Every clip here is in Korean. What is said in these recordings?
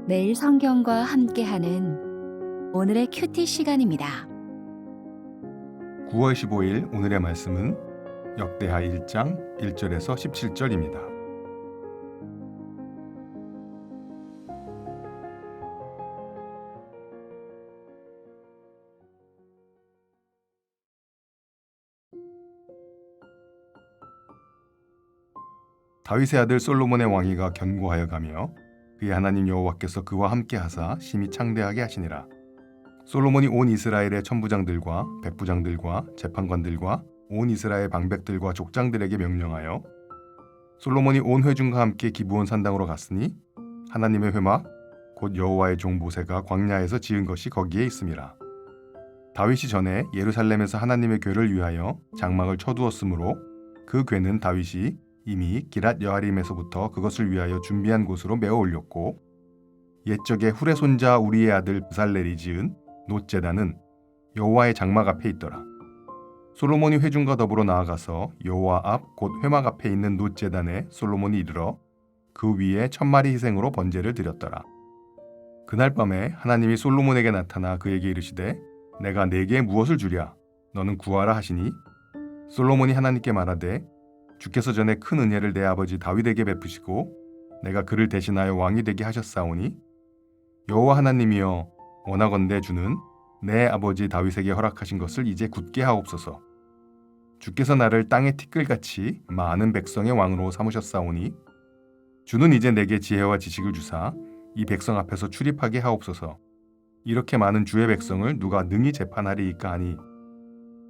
매일 성경과 함께하는 오늘의 큐티 시간입니다. 9월 15일 오늘의 말씀은 역대하 1장 1절에서 17절입니다. 다윗의 아들 솔로몬의 왕위가 견고하여 가며 그의 하나님 여호와께서 그와 함께 하사 심히 창대하게 하시니라. 솔로몬이 온 이스라엘의 천부장들과 백부장들과 재판관들과 온 이스라엘 방백들과 족장들에게 명령하여 솔로몬이 온 회중과 함께 기브온 산당으로 갔으니 하나님의 회막 곧 여호와의 종 모세가 광야에서 지은 것이 거기에 있음이라. 다윗이 전에 예루살렘에서 하나님의 궤를 위하여 장막을 쳐두었으므로 그 궤는 다윗이 이미 기랏 여아림에서부터 그것을 위하여 준비한 곳으로 메어 올렸고, 옛적에 훌의 손자 우리의 아들 브살렐이 지은 놋제단은 여호와의 장막 앞에 있더라. 솔로몬이 회중과 더불어 나아가서 여호와 앞 곧 회막 앞에 있는 놋제단에 솔로몬이 이르러 그 위에 1000마리 희생으로 번제를 드렸더라. 그날 밤에 하나님이 솔로몬에게 나타나 그에게 이르시되 내가 네게 무엇을 주랴 너는 구하라 하시니, 솔로몬이 하나님께 말하되 주께서 전에 큰 은혜를 내 아버지 다윗에게 베푸시고 내가 그를 대신하여 왕이 되게 하셨사오니 여호와 하나님이여 원하건대 주는 내 아버지 다윗에게 허락하신 것을 이제 굳게 하옵소서. 주께서 나를 땅의 티끌같이 많은 백성의 왕으로 삼으셨사오니 주는 이제 내게 지혜와 지식을 주사 이 백성 앞에서 출입하게 하옵소서. 이렇게 많은 주의 백성을 누가 능히 재판하리이까 하니,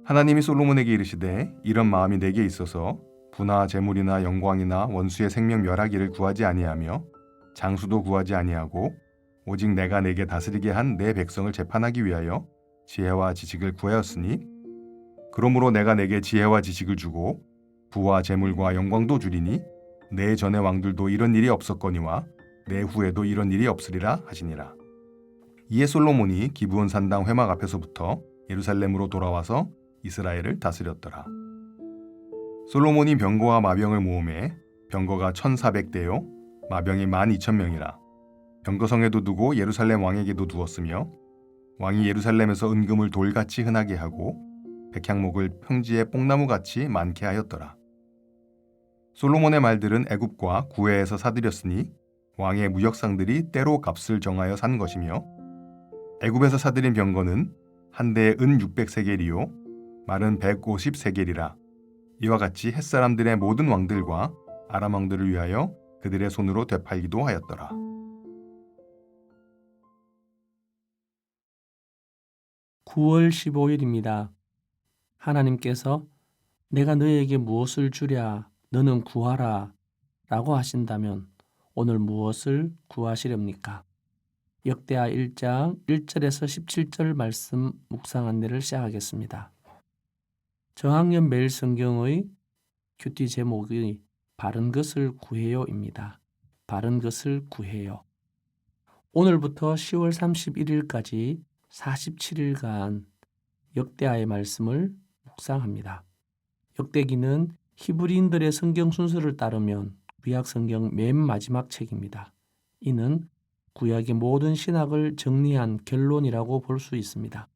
하나님이 솔로몬에게 이르시되 이런 마음이 내게 있어서 부나 재물이나 영광이나 원수의 생명 멸하기를 구하지 아니하며 장수도 구하지 아니하고 오직 내가 내게 다스리게 한 내 백성을 재판하기 위하여 지혜와 지식을 구하였으니, 그러므로 내가 내게 지혜와 지식을 주고 부와 재물과 영광도 주리니 내 전의 왕들도 이런 일이 없었거니와 내 후에도 이런 일이 없으리라 하시니라. 이에 솔로몬이 기브온 산당 회막 앞에서부터 예루살렘으로 돌아와서 이스라엘을 다스렸더라. 솔로몬이 병거와 마병을 모으매 병거가 1400대요 마병이 12,000명이라. 병거성에도 두고 예루살렘 왕에게도 두었으며 왕이 예루살렘에서 은금을 돌같이 흔하게 하고 백향목을 평지에 뽕나무같이 많게 하였더라. 솔로몬의 말들은 애굽과 구해에서 사들였으니 왕의 무역상들이 때로 값을 정하여 산 것이며, 애굽에서 사들인 병거는 한 대에 은 600세겔이요 말은 150세겔이라. 이와 같이 햇사람들의 모든 왕들과 아람 왕들을 위하여 그들의 손으로 되팔기도 하였더라. (9월 15일입니다) 하나님께서 내가 너에게 무엇을 주랴 너는 구하라 라고 하신다면 오늘 무엇을 구하시렵니까? 역대하 1장 1절에서 17절 말씀 묵상 안내를 시작하겠습니다. 저학년 매일 성경의 큐티 제목이 바른 것을 구해요입니다. 바른 것을 구해요. 오늘부터 10월 31일까지 47일간 역대하의 말씀을 묵상합니다. 역대기는 히브리인들의 성경 순서를 따르면 구약 성경 맨 마지막 책입니다. 이는 구약의 모든 신학을 정리한 결론이라고 볼 수 있습니다.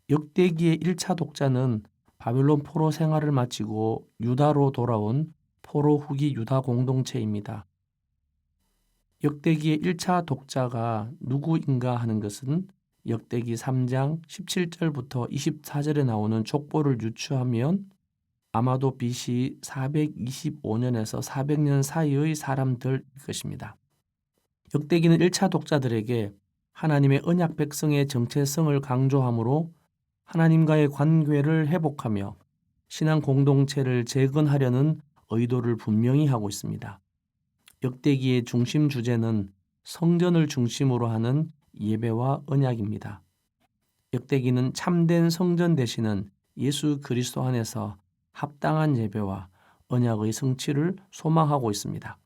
역대기의 1차 독자는 바벨론 포로 생활을 마치고 유다로 돌아온 포로 후기 유다 공동체입니다. 역대기의 1차 독자가 누구인가 하는 것은 역대기 3장 17절부터 24절에 나오는 족보를 유추하면 아마도 BC 425년에서 400년 사이의 사람들일 것입니다. 역대기는 1차 독자들에게 하나님의 언약 백성의 정체성을 강조하므로 하나님과의 관계를 회복하며 신앙 공동체를 재건하려는 의도를 분명히 하고 있습니다. 역대기의 중심 주제는 성전을 중심으로 하는 예배와 언약입니다. 역대기는 참된 성전 되시는 예수 그리스도 안에서 합당한 예배와 언약의 성취를 소망하고 있습니다.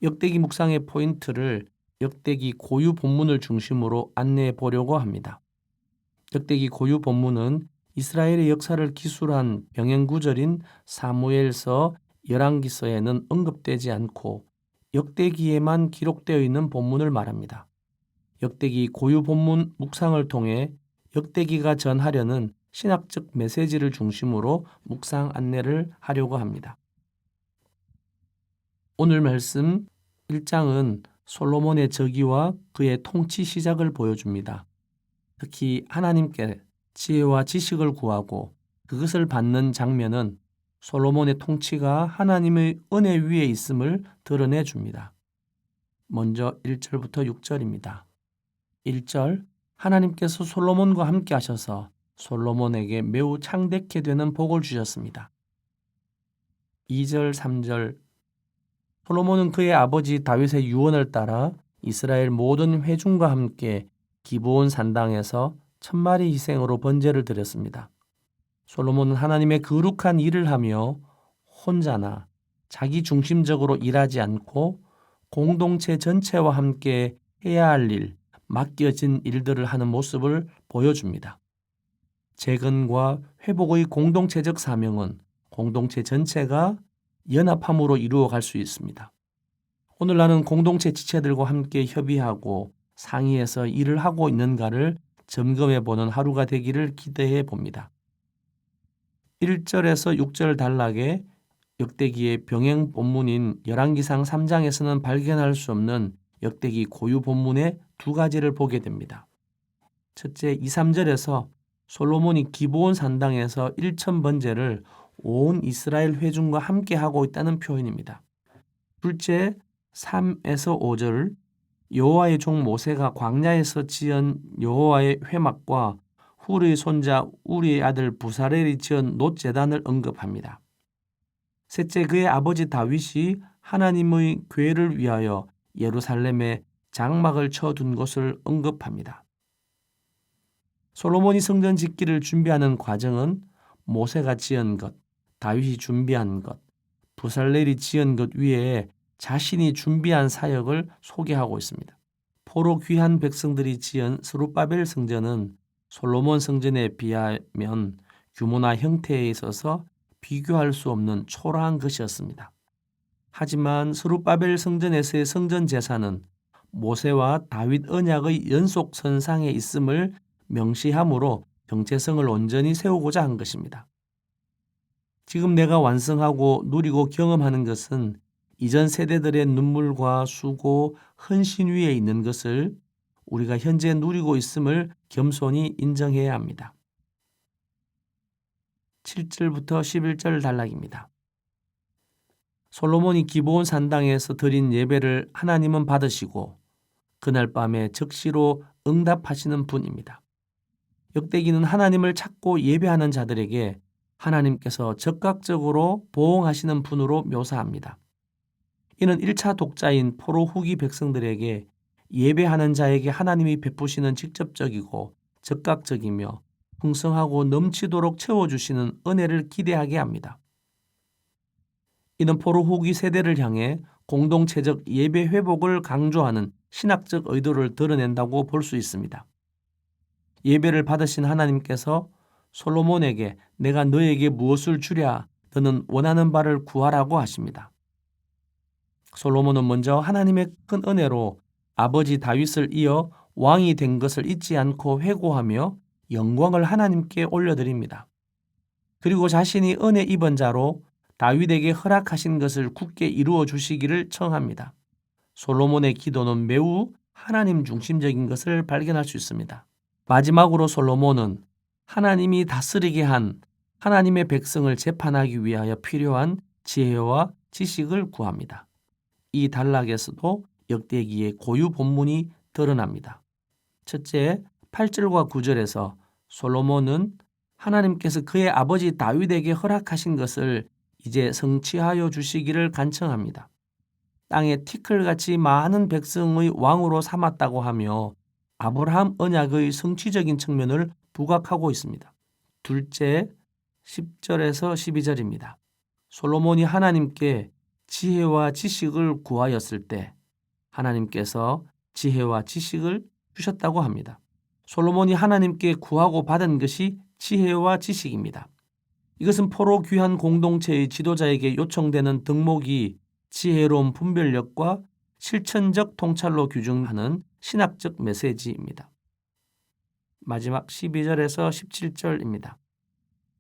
역대기 묵상의 포인트를 역대기 고유 본문을 중심으로 안내해 보려고 합니다. 역대기 고유 본문은 이스라엘의 역사를 기술한 병행 구절인 사무엘서 열왕기서에는 언급되지 않고 역대기에만 기록되어 있는 본문을 말합니다. 역대기 고유 본문 묵상을 통해 역대기가 전하려는 신학적 메시지를 중심으로 묵상 안내를 하려고 합니다. 오늘 말씀 1장은 솔로몬의 즉위와 그의 통치 시작을 보여줍니다. 특히 하나님께 지혜와 지식을 구하고 그것을 받는 장면은 솔로몬의 통치가 하나님의 은혜 위에 있음을 드러내 줍니다. 먼저 1절부터 6절입니다. 1절, 하나님께서 솔로몬과 함께 하셔서 솔로몬에게 매우 창대케 되는 복을 주셨습니다. 2절, 3절, 솔로몬은 그의 아버지 다윗의 유언을 따라 이스라엘 모든 회중과 함께 기브온 산당에서 1000마리 희생으로 번제를 드렸습니다. 솔로몬은 하나님의 거룩한 일을 하며 혼자나 자기 중심적으로 일하지 않고 공동체 전체와 함께 해야 할 일, 맡겨진 일들을 하는 모습을 보여줍니다. 재건과 회복의 공동체적 사명은 공동체 전체가 연합함으로 이루어갈 수 있습니다. 오늘 나는 공동체 지체들과 함께 협의하고 상의해서 일을 하고 있는가를 점검해 보는 하루가 되기를 기대해 봅니다. 1절에서 6절 단락에 역대기의 병행 본문인 열왕기상 3장에서는 발견할 수 없는 역대기 고유 본문의 두 가지를 보게 됩니다. 첫째, 2, 3절에서 솔로몬이 기브온 산당에서 1000번제를 온 이스라엘 회중과 함께 하고 있다는 표현입니다. 둘째, 3에서 5절, 여호와의 종 모세가 광야에서 지은 여호와의 회막과 훌의 손자 우리의 아들 부사렐이 지은 놋제단을 언급합니다. 셋째, 그의 아버지 다윗이 하나님의 궤를 위하여 예루살렘에 장막을 쳐둔 것을 언급합니다. 솔로몬이 성전 짓기를 준비하는 과정은 모세가 지은 것, 다윗이 준비한 것, 부살렐이 지은 것 위에 자신이 준비한 사역을 소개하고 있습니다. 포로 귀한 백성들이 지은 스룹바벨 성전은 솔로몬 성전에 비하면 규모나 형태에 있어서 비교할 수 없는 초라한 것이었습니다. 하지만 스룹바벨 성전에서의 성전 제사는 모세와 다윗 언약의 연속선상에 있음을 명시하므로 정체성을 온전히 세우고자 한 것입니다. 지금 내가 완성하고 누리고 경험하는 것은 이전 세대들의 눈물과 수고, 헌신 위에 있는 것을 우리가 현재 누리고 있음을 겸손히 인정해야 합니다. 7절부터 11절 단락입니다. 솔로몬이 기브온 산당에서 드린 예배를 하나님은 받으시고 그날 밤에 즉시로 응답하시는 분입니다. 역대기는 하나님을 찾고 예배하는 자들에게 하나님께서 적극적으로 보응하시는 분으로 묘사합니다. 이는 1차 독자인 포로 후기 백성들에게 예배하는 자에게 하나님이 베푸시는 직접적이고 적극적이며 풍성하고 넘치도록 채워주시는 은혜를 기대하게 합니다. 이는 포로 후기 세대를 향해 공동체적 예배 회복을 강조하는 신학적 의도를 드러낸다고 볼 수 있습니다. 예배를 받으신 하나님께서 솔로몬에게 내가 너에게 무엇을 주랴 너는 원하는 바를 구하라고 하십니다. 솔로몬은 먼저 하나님의 큰 은혜로 아버지 다윗을 이어 왕이 된 것을 잊지 않고 회고하며 영광을 하나님께 올려드립니다. 그리고 자신이 은혜 입은 자로 다윗에게 허락하신 것을 굳게 이루어 주시기를 청합니다. 솔로몬의 기도는 매우 하나님 중심적인 것을 발견할 수 있습니다. 마지막으로 솔로몬은 하나님이 다스리게 한 하나님의 백성을 재판하기 위하여 필요한 지혜와 지식을 구합니다. 이 단락에서도 역대기의 고유 본문이 드러납니다. 첫째, 8절과 9절에서 솔로몬은 하나님께서 그의 아버지 다윗에게 허락하신 것을 이제 성취하여 주시기를 간청합니다. 땅에 티끌같이 많은 백성의 왕으로 삼았다고 하며 아브라함 언약의 성취적인 측면을 부각하고 있습니다. 둘째, 10절에서 12절입니다. 솔로몬이 하나님께 지혜와 지식을 구하였을 때 하나님께서 지혜와 지식을 주셨다고 합니다. 솔로몬이 하나님께 구하고 받은 것이 지혜와 지식입니다. 이것은 포로 귀한 공동체의 지도자에게 요청되는 덕목이 지혜로운 분별력과 실천적 통찰로 규정하는 신학적 메시지입니다. 마지막 12절에서 17절입니다.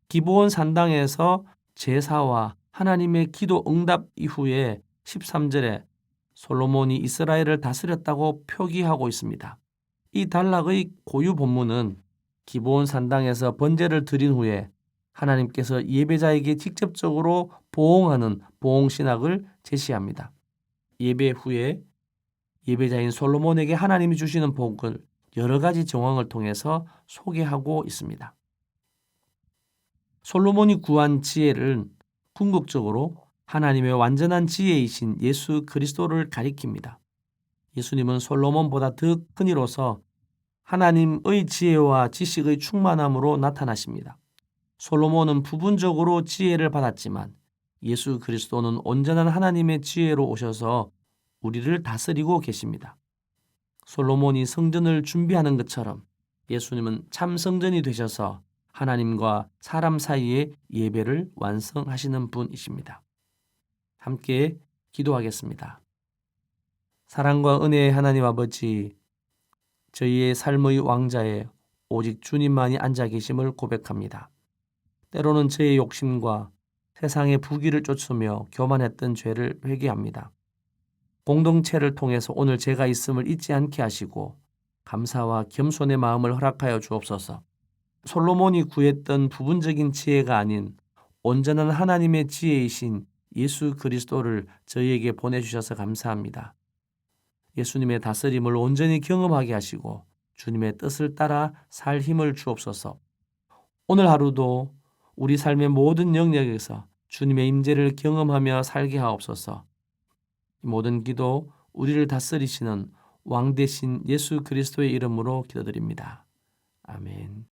기브온 산당에서 제사와 하나님의 기도 응답 이후에 13절에 솔로몬이 이스라엘을 다스렸다고 표기하고 있습니다. 이 단락의 고유 본문은 기브온 산당에서 번제를 드린 후에 하나님께서 예배자에게 직접적으로 보응하는 보응신학을 제시합니다. 예배 후에 예배자인 솔로몬에게 하나님이 주시는 복을 여러 가지 정황을 통해서 소개하고 있습니다. 솔로몬이 구한 지혜를 궁극적으로 하나님의 완전한 지혜이신 예수 그리스도를 가리킵니다. 예수님은 솔로몬보다 더 큰 이로서 하나님의 지혜와 지식의 충만함으로 나타나십니다. 솔로몬은 부분적으로 지혜를 받았지만 예수 그리스도는 온전한 하나님의 지혜로 오셔서 우리를 다스리고 계십니다. 솔로몬이 성전을 준비하는 것처럼 예수님은 참 성전이 되셔서 하나님과 사람 사이의 예배를 완성하시는 분이십니다. 함께 기도하겠습니다. 사랑과 은혜의 하나님 아버지, 저희의 삶의 왕자에 오직 주님만이 앉아 계심을 고백합니다. 때로는 저의 욕심과 세상의 부귀를 쫓으며 교만했던 죄를 회개합니다. 공동체를 통해서 오늘 제가 있음을 잊지 않게 하시고 감사와 겸손의 마음을 허락하여 주옵소서. 솔로몬이 구했던 부분적인 지혜가 아닌 온전한 하나님의 지혜이신 예수 그리스도를 저희에게 보내주셔서 감사합니다. 예수님의 다스림을 온전히 경험하게 하시고 주님의 뜻을 따라 살 힘을 주옵소서. 오늘 하루도 우리 삶의 모든 영역에서 주님의 임재를 경험하며 살게 하옵소서. 이 모든 기도 우리를 다스리시는 왕 대신 예수 그리스도의 이름으로 기도드립니다. 아멘.